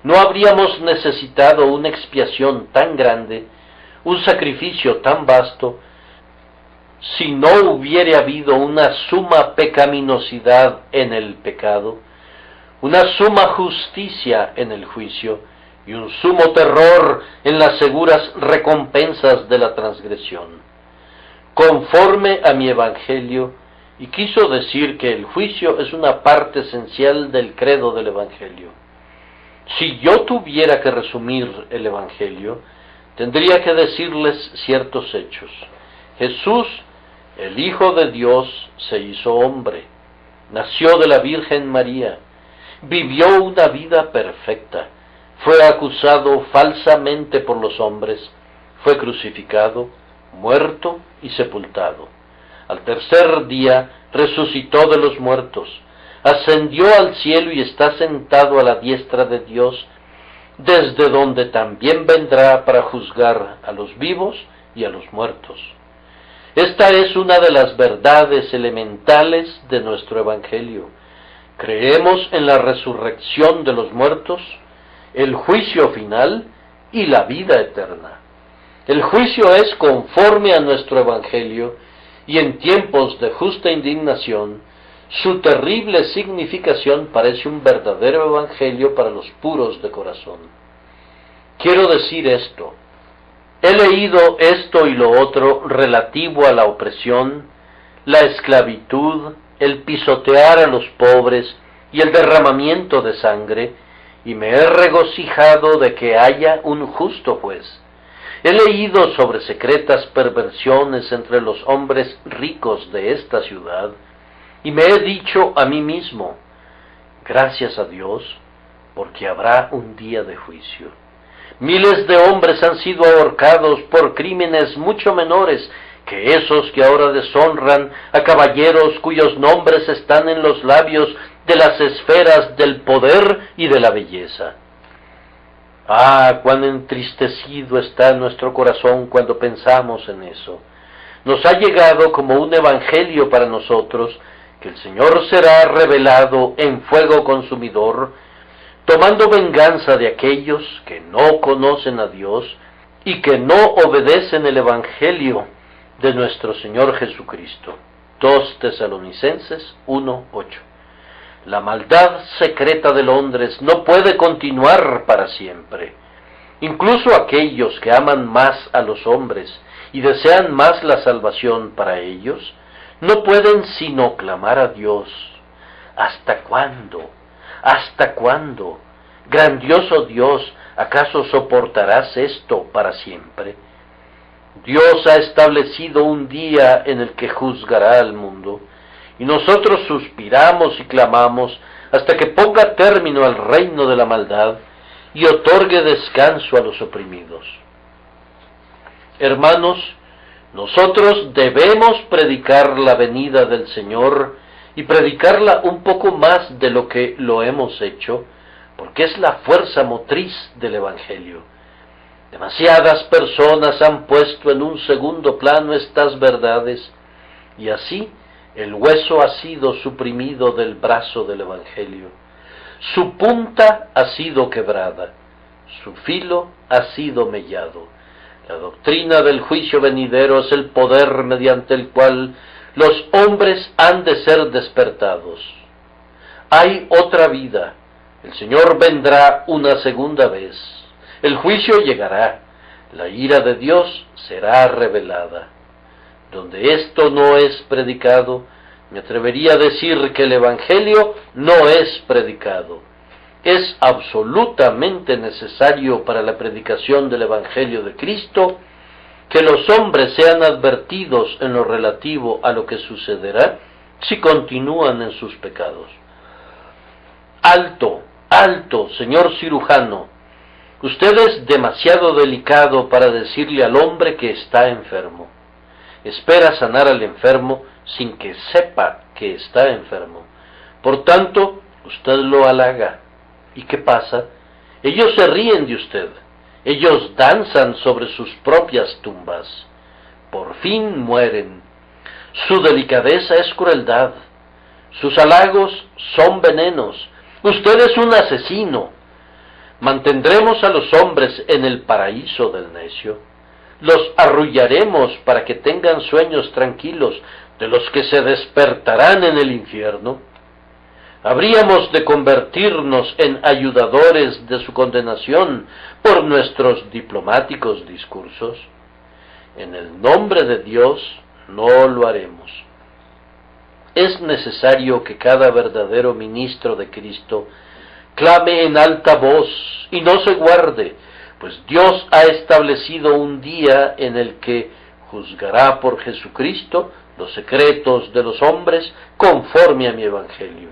No habríamos necesitado una expiación tan grande, un sacrificio tan vasto, si no hubiere habido una suma pecaminosidad en el pecado, una suma justicia en el juicio y un sumo terror en las seguras recompensas de la transgresión. Conforme a mi Evangelio, y quiso decir que el juicio es una parte esencial del credo del Evangelio. Si yo tuviera que resumir el Evangelio, tendría que decirles ciertos hechos. Jesús, el Hijo de Dios, se hizo hombre, nació de la Virgen María, vivió una vida perfecta, fue acusado falsamente por los hombres, fue crucificado, muerto y sepultado. Al tercer día resucitó de los muertos, ascendió al cielo y está sentado a la diestra de Dios, desde donde también vendrá para juzgar a los vivos y a los muertos. Esta es una de las verdades elementales de nuestro Evangelio. Creemos en la resurrección de los muertos, el juicio final y la vida eterna. El juicio es conforme a nuestro Evangelio, y en tiempos de justa indignación, su terrible significación parece un verdadero Evangelio para los puros de corazón. Quiero decir esto: he leído esto y lo otro relativo a la opresión, la esclavitud, el pisotear a los pobres y el derramamiento de sangre, y me he regocijado de que haya un justo juez. He leído sobre secretas perversiones entre los hombres ricos de esta ciudad, y me he dicho a mí mismo, gracias a Dios, porque habrá un día de juicio. Miles de hombres han sido ahorcados por crímenes mucho menores que esos que ahora deshonran a caballeros cuyos nombres están en los labios de las esferas del poder y de la belleza. Ah, cuán entristecido está nuestro corazón cuando pensamos en eso. Nos ha llegado como un evangelio para nosotros que el Señor será revelado en fuego consumidor, tomando venganza de aquellos que no conocen a Dios y que no obedecen el evangelio de nuestro Señor Jesucristo. 2 Tesalonicenses 1:8. La maldad secreta de Londres no puede continuar para siempre. Incluso aquellos que aman más a los hombres y desean más la salvación para ellos, no pueden sino clamar a Dios. ¿Hasta cuándo? ¿Hasta cuándo? Grandioso Dios, ¿acaso soportarás esto para siempre? Dios ha establecido un día en el que juzgará al mundo, y nosotros suspiramos y clamamos hasta que ponga término al reino de la maldad y otorgue descanso a los oprimidos. Hermanos, nosotros debemos predicar la venida del Señor y predicarla un poco más de lo que lo hemos hecho, porque es la fuerza motriz del Evangelio. Demasiadas personas han puesto en un segundo plano estas verdades, y así el hueso ha sido suprimido del brazo del Evangelio. Su punta ha sido quebrada, su filo ha sido mellado. La doctrina del juicio venidero es el poder mediante el cual los hombres han de ser despertados. Hay otra vida. El Señor vendrá una segunda vez. El juicio llegará. La ira de Dios será revelada. Donde esto no es predicado, me atrevería a decir que el Evangelio no es predicado. Es absolutamente necesario para la predicación del Evangelio de Cristo que los hombres sean advertidos en lo relativo a lo que sucederá si continúan en sus pecados. Alto, alto, señor cirujano, usted es demasiado delicado para decirle al hombre que está enfermo. Espera sanar al enfermo sin que sepa que está enfermo. Por tanto, usted lo halaga. ¿Y qué pasa? Ellos se ríen de usted. Ellos danzan sobre sus propias tumbas. Por fin mueren. Su delicadeza es crueldad. Sus halagos son venenos. Usted es un asesino. Mantendremos a los hombres en el paraíso del necio. Los arrullaremos para que tengan sueños tranquilos, de los que se despertarán en el infierno. Habríamos de convertirnos en ayudadores de su condenación por nuestros diplomáticos discursos. En el nombre de Dios no lo haremos. Es necesario que cada verdadero ministro de Cristo clame en alta voz y no se guarde, pues Dios ha establecido un día en el que juzgará por Jesucristo los secretos de los hombres conforme a mi Evangelio.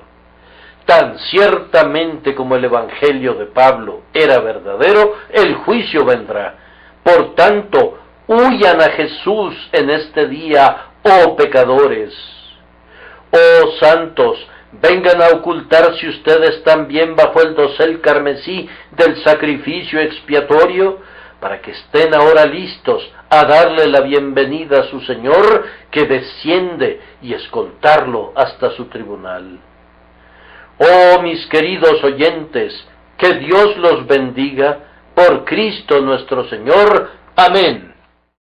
tan ciertamente como el Evangelio de Pablo era verdadero, el juicio vendrá. Por tanto, huyan a Jesús en este día, oh pecadores. Oh santos, vengan a ocultarse ustedes también bajo el dosel carmesí del sacrificio expiatorio, para que estén ahora listos a darle la bienvenida a su Señor, que desciende, y escoltarlo hasta su tribunal. Oh mis queridos oyentes, que Dios los bendiga, por Cristo nuestro Señor. Amén.